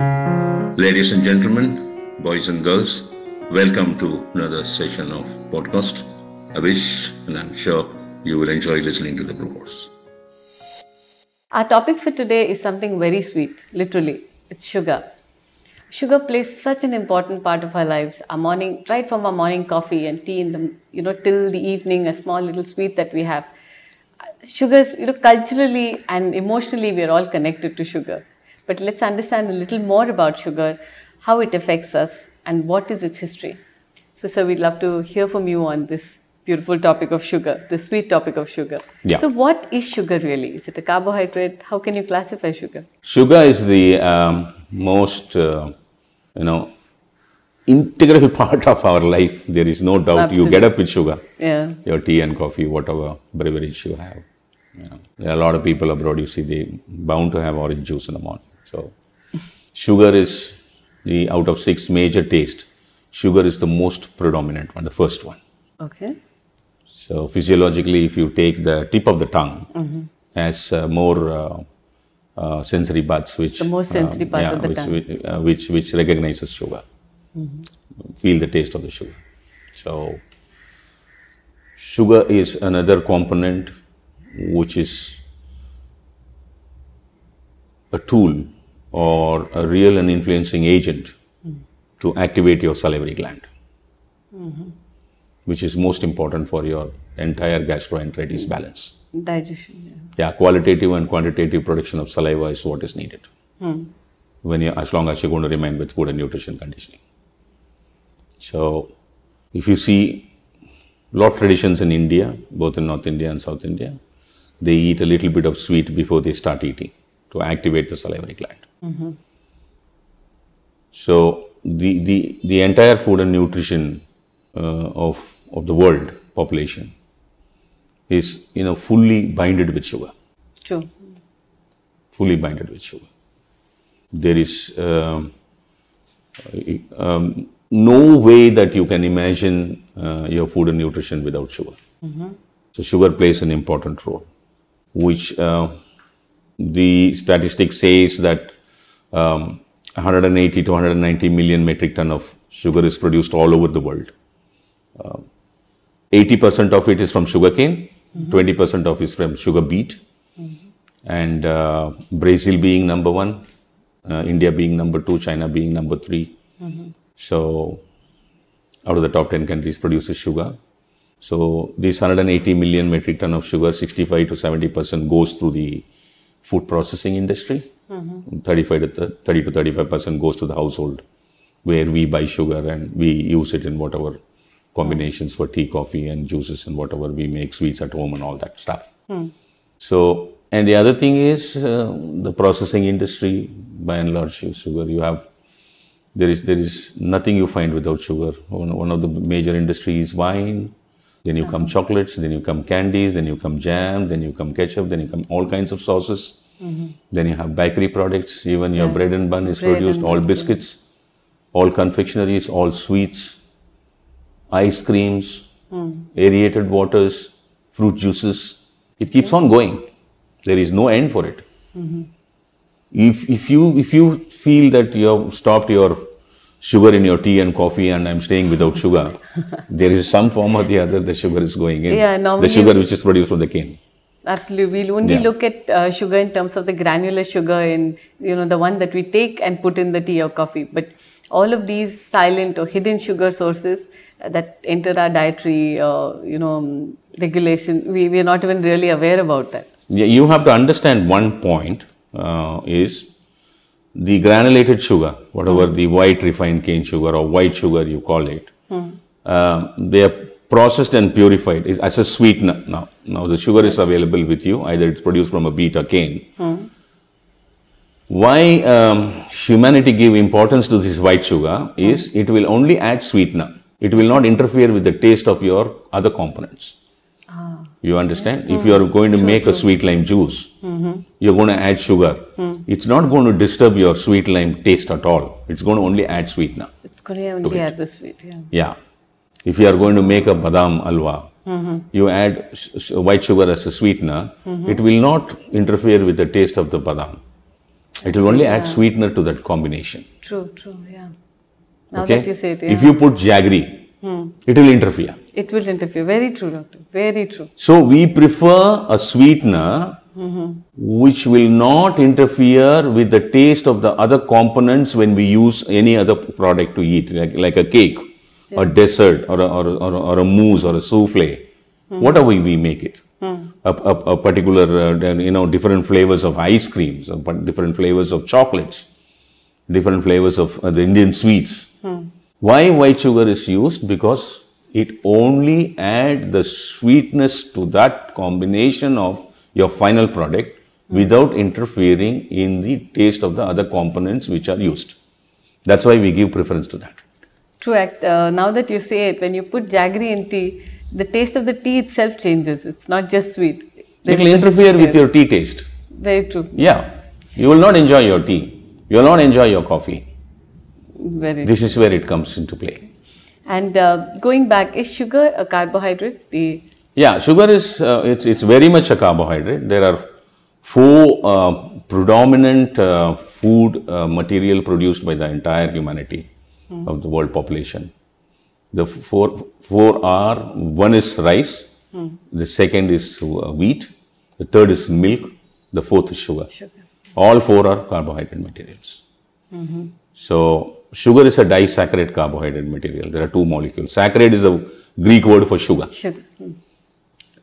Ladies and gentlemen, boys and girls, welcome to another session of podcast. I wish and I'm sure you will enjoy listening to the broadcast. Our topic for today is something very sweet, literally. It's sugar. Sugar plays such an important part of our lives. Our morning, right from our morning coffee and tea in the, till the evening, a small little sweet that we have. Sugars, culturally and emotionally, we are all connected to sugar. But let's understand a little more about sugar, how it affects us, and what is its history. So, sir, we'd love to hear from you on this beautiful topic of sugar, the sweet topic of sugar. Yeah. So, what is sugar really? Is it a carbohydrate? How can you classify sugar? Sugar is the most, integral part of our life. There is no doubt. Absolutely. You get up with sugar. Yeah. Your tea and coffee, whatever beverage you have. There are a lot of people abroad, you see, they bound to have orange juice in the morning. So, sugar is out of 6 major tastes, sugar is the most predominant one, the first one. Okay. So, physiologically, if you take the tip of the tongue, has more sensory buds, which The most sensory part of the tongue. which recognizes sugar, feel the taste of the sugar. So, sugar is another component which is a tool or a real and influencing agent to activate your salivary gland, which is most important for your entire gastroenteritis balance. Digestion. Yeah, qualitative and quantitative production of saliva is what is needed. As long as you're going to remain with food and nutrition conditioning. So, if you see a lot of traditions in India, both in North India and South India, they eat a little bit of sweet before they start eating to activate the salivary gland. So, the entire food and nutrition of the world population is fully binded with sugar. True. Fully binded with sugar. There is no way that you can imagine your food and nutrition without sugar. So sugar plays an important role, which the statistics says that 180 to 190 million metric ton of sugar is produced all over the world. 80% of it is from sugarcane, 20% of it is from sugar beet, and Brazil being number 1, India being number 2, China being number 3. So, out of the top 10 countries produces sugar. So, this 180 million metric ton of sugar, 65 to 70% goes through the food processing industry. 30 to 35% goes to the household, where we buy sugar and we use it in whatever combinations for tea, coffee and juices and whatever we make sweets at home and all that stuff. So, and the other thing is the processing industry, by and large, sugar. There is nothing you find without sugar. One of the major industries is wine, then you come chocolates, then you come candies, then you come jam, then you come ketchup, then you come all kinds of sauces. Then you have bakery products, even your bread and bun is produced, all biscuits, all confectionaries, all sweets, ice creams, aerated waters, fruit juices. It keeps on going. There is no end for it. If you feel that you have stopped your sugar in your tea and coffee and I'm staying without sugar, there is some form or the other the sugar is going in. Yeah, normally the sugar which is produced from the cane. Absolutely. We'll only look at sugar in terms of the granular sugar in, the one that we take and put in the tea or coffee. But all of these silent or hidden sugar sources that enter our dietary, regulation, we are not even really aware about that. Yeah, you have to understand one point is the granulated sugar, whatever the white refined cane sugar or white sugar you call it, they are processed and purified as a sweetener now. Now the sugar is available with you, either it's produced from a beet or cane. Why humanity give importance to this white sugar is it will only add sweetener. It will not interfere with the taste of your other components. You understand? If you are going to make a sweet lime juice, you're going to add sugar. It's not going to disturb your sweet lime taste at all. It's going to only add sweetener. It's going to only add the sweet, Yeah. If you are going to make a badam alwa, you add white sugar as a sweetener, it will not interfere with the taste of the badam. It will only add sweetener to that combination. True, yeah. Now Okay? that you say it, yeah. If you put jaggery, it will interfere. It will interfere. Very true, doctor. Very true. So we prefer a sweetener which will not interfere with the taste of the other components when we use any other product to eat, like a cake, or dessert, or a mousse, or a souffle, whatever we make it. A particular, different flavors of ice creams, or different flavors of chocolates, different flavors of the Indian sweets. Why white sugar is used? Because it only adds the sweetness to that combination of your final product without interfering in the taste of the other components which are used. That's why we give preference to that. True. Now that you say it, when you put jaggery in tea, the taste of the tea itself changes. It's not just sweet. It will interfere with your tea taste. Very true. Yeah. You will not enjoy your tea. You will not enjoy your coffee. Very This is where it comes into play. And going back, is sugar a carbohydrate? Yeah, sugar is, it's very much a carbohydrate. There are 4 predominant food material produced by the entire humanity of the world population. The four are, one is rice, the second is wheat, the third is milk, the fourth is sugar. All 4 are carbohydrate materials. So, sugar is a disaccharide carbohydrate material. There are 2 molecules. Saccharide is a Greek word for sugar.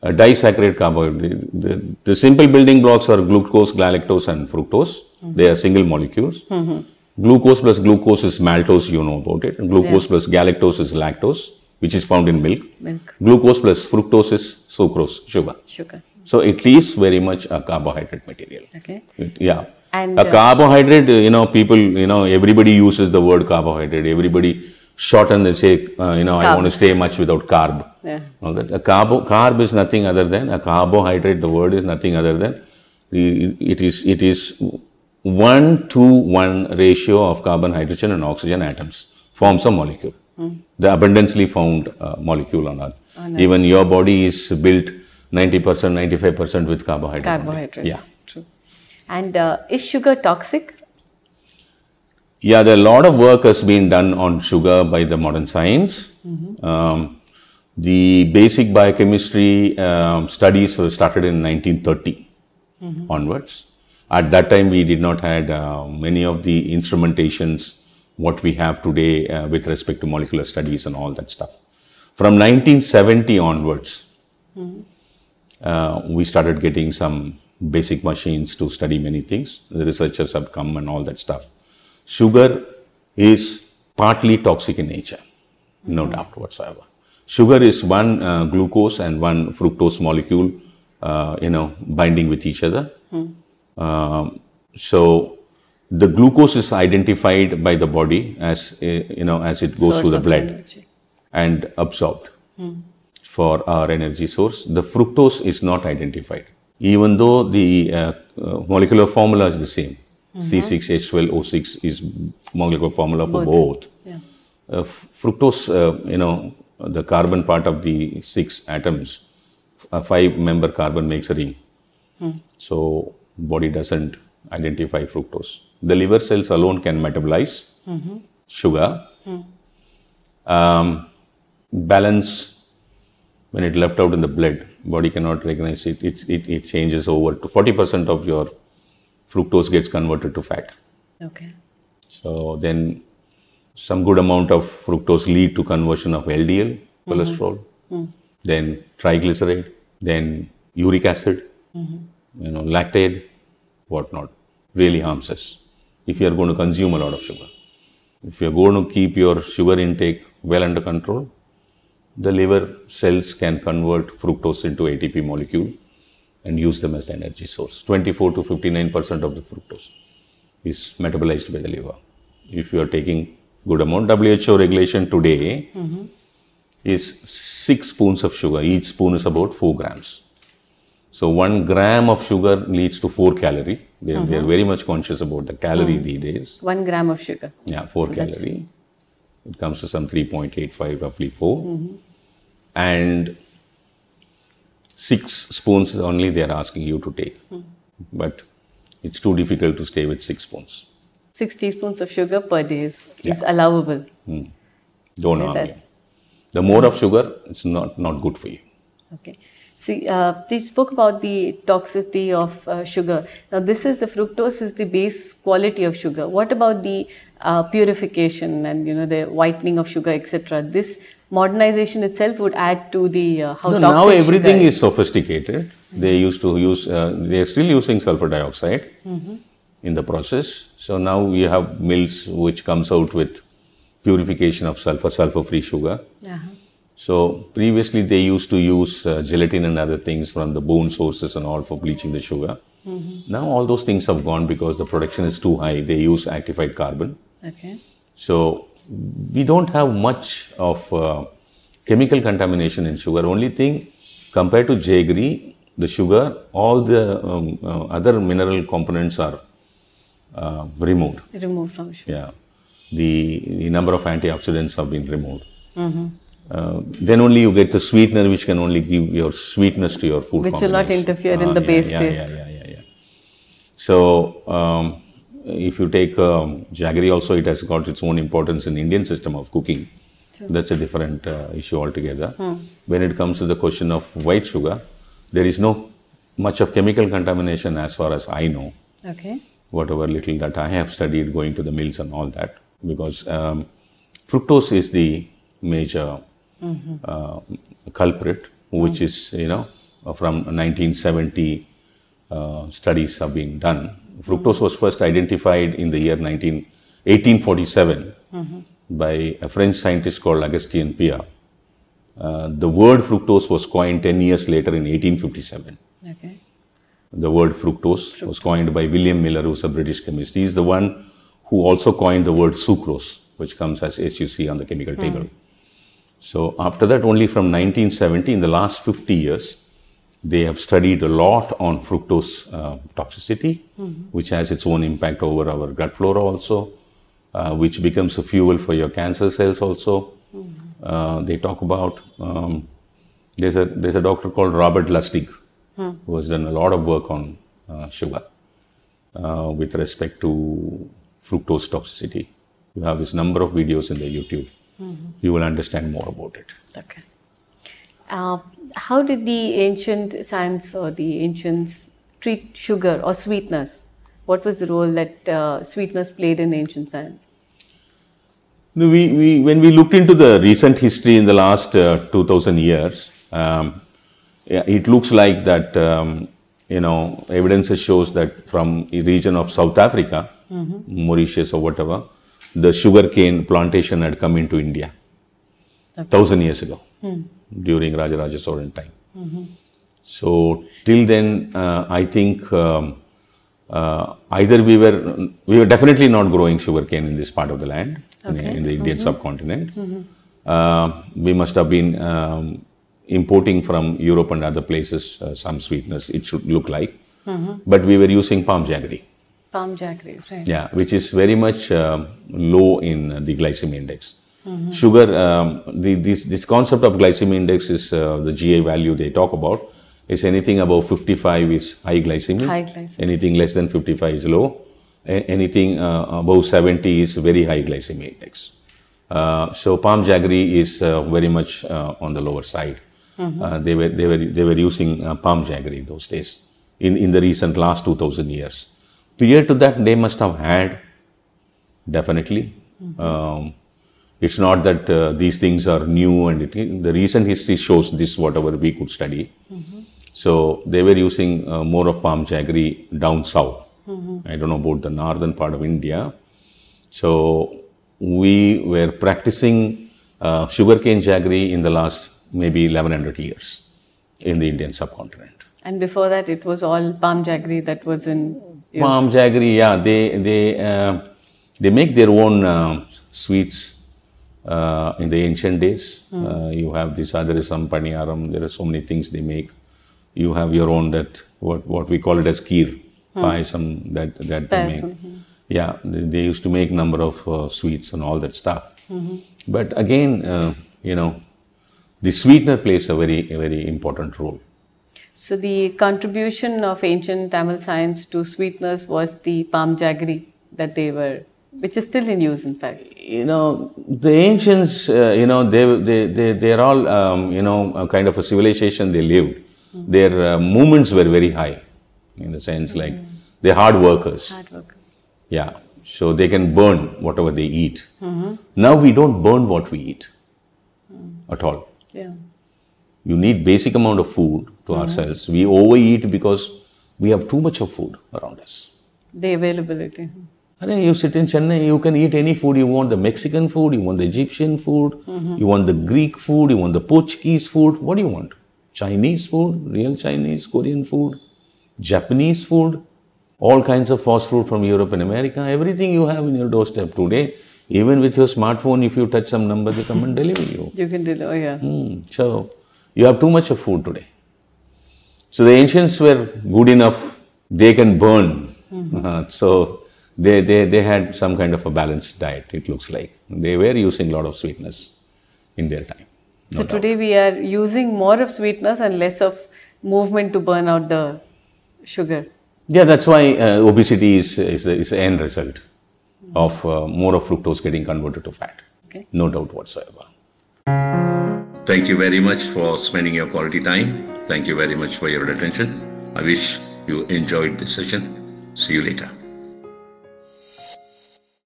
A disaccharide carbohydrate. The simple building blocks are glucose, galactose and fructose. They are single molecules. Glucose plus glucose is maltose, you know about it. And glucose plus galactose is lactose, which is found in milk. Glucose plus fructose is sucrose, sugar. So, it is very much a carbohydrate material. Okay. And a carbohydrate, people, everybody uses the word carbohydrate. Everybody shorten and say, I want to stay much without carb. All that. A carb is nothing other than, a carbohydrate, the word is nothing other than, it is 1:1 ratio of carbon, hydrogen and oxygen atoms forms a molecule. The abundantly found molecule on Earth. Even your body is built 90%, 95% with carbohydrate. Carbohydrates. Yeah. True. And is sugar toxic? Yeah, there are a lot of work has been done on sugar by the modern science. The basic biochemistry studies were started in 1930 onwards. At that time, we did not have many of the instrumentations what we have today with respect to molecular studies and all that stuff. From 1970 onwards, we started getting some basic machines to study many things. The researchers have come and all that stuff. Sugar is partly toxic in nature, no doubt whatsoever. Sugar is one glucose and one fructose molecule, binding with each other. So the glucose is identified by the body as as it goes through the blood and absorbed for our energy source. The fructose is not identified, even though the molecular formula is the same. C6H12O6 is molecular formula for both. Fructose, the carbon part of the 6 atoms, a 5-member carbon makes a ring. So body doesn't identify fructose. The liver cells alone can metabolize sugar. Balance, when it left out in the blood, body cannot recognize it. It changes over to 40% of your fructose gets converted to fat. Okay. So then some good amount of fructose lead to conversion of LDL, cholesterol, then triglyceride, then uric acid, lactate, whatnot. Really harms us if you are going to consume a lot of sugar. If you are going to keep your sugar intake well under control, the liver cells can convert fructose into ATP molecule and use them as energy source. 24 to 59% of the fructose is metabolized by the liver. If you are taking good amount, WHO regulation today is 6 spoons of sugar. Each spoon is about 4 grams. So 1 gram of sugar leads to 4 calories. They are very much conscious about the calories these days. 1 gram of sugar. Yeah, 4 calories. It comes to some 3.85, roughly 4. And 6 spoons only they are asking you to take. But It's too difficult to stay with 6 spoons. 6 teaspoons of sugar per day is Yeah. allowable. Don't Okay, harm you. that's- The more of sugar, it's not good for you. Okay. See, you spoke about the toxicity of sugar. Now, this is the fructose is the base quality of sugar. What about the purification and the whitening of sugar, etc.? This modernization itself would add to the how No, toxic now everything sugar is sophisticated. They used to use, they are still using sulfur dioxide in the process. So now we have mills which comes out with purification of sulfur-free sugar. Uh-huh. So previously they used to use gelatin and other things from the bone sources and all for bleaching the sugar. Now all those things have gone because the production is too high. They use actified carbon. Okay. So we don't have much of chemical contamination in sugar. Only thing, compared to jaggery, the sugar, all the other mineral components are removed. Removed from sugar. Yeah, the number of antioxidants have been removed. Then only you get the sweetener, which can only give your sweetness to your food. Which will not interfere in the base taste. Yeah. So if you take jaggery also, it has got its own importance in Indian system of cooking. Sure. That's a different issue altogether. When it comes to the question of white sugar, there is no much of chemical contamination as far as I know. Okay. Whatever little that I have studied going to the mills and all that, because fructose is the major culprit, which is, from 1970 studies have been done. Fructose was first identified in the year 1847 by a French scientist called Augustin Pierre. The word fructose was coined 10 years later in 1857. Okay. The word fructose was coined by William Miller, who's a British chemist. He is the one who also coined the word sucrose, which comes as SUC on the chemical table. So after that, only from 1970, in the last 50 years, they have studied a lot on fructose toxicity, which has its own impact over our gut flora also, which becomes a fuel for your cancer cells also. They talk about, there's a doctor called Robert Lustig, who has done a lot of work on sugar with respect to fructose toxicity. You have this number of videos in the YouTube. You will understand more about it. Okay. How did the ancient science or the ancients treat sugar or sweetness? What was the role that sweetness played in ancient science? No, when we looked into the recent history in the last 2000 years, it looks like that, evidence shows that from a region of South Africa, Mauritius or whatever, the sugarcane plantation had come into India 1,000 years ago during Rajaraja Cholan time. So till then, I think either we were definitely not growing sugarcane in this part of the land, in the Indian subcontinent. We must have been importing from Europe and other places some sweetness, it should look like. But we were using palm jaggery. Palm jaggery, right. Yeah, which is very much low in the glycemic index. Sugar, this concept of glycemic index is the GI value they talk about. Is anything above 55 is high glycemic. High glycemic. Anything less than 55 is low. Anything above 70 is very high glycemic index. So palm jaggery is very much on the lower side. They were using palm jaggery those days in the recent last 2000 years. Prior to that, they must have had, definitely. It's not that these things are new, and the recent history shows this, whatever we could study. So they were using more of palm jaggery down south. I don't know about the northern part of India. So we were practicing sugarcane jaggery in the last maybe 1100 years in the Indian subcontinent. And before that, it was all palm jaggery that was in use. Palm jaggery, yeah, they make their own sweets in the ancient days. You have this, there is some paniyaram, there are so many things they make. You have your own, that what we call it as kheer, payasam that they make. Yeah, they used to make number of sweets and all that stuff. But again, the sweetener plays a very important role. So the contribution of ancient Tamil science to sweeteners was the palm jaggery that they were, which is still in use, in fact. The ancients, they're all, a kind of a civilization they lived. Their movements were very high, in the sense like they're hard workers. Hard work. Yeah, so they can burn whatever they eat. Now we don't burn what we eat at all. Yeah. You need basic amount of food to ourselves. We overeat because we have too much of food around us. The availability. And you sit in Chennai, you can eat any food. You want the Mexican food, you want the Egyptian food, you want the Greek food, you want the Portuguese food. What do you want? Chinese food, real Chinese, Korean food, Japanese food, all kinds of fast food from Europe and America. Everything you have in your doorstep today. Even with your smartphone, if you touch some number, they come and deliver you. You can deliver, yeah. So, you have too much of food today. So, the ancients were good enough, they can burn. So, they had some kind of a balanced diet, it looks like. They were using a lot of sweetness in their time. So, today we are using more of sweetness and less of movement to burn out the sugar. Yeah, that's why obesity is the end result of more of fructose getting converted to fat. Okay. No doubt whatsoever. Thank you very much for spending your quality time. Thank you very much for your attention. I wish you enjoyed this session. See you later.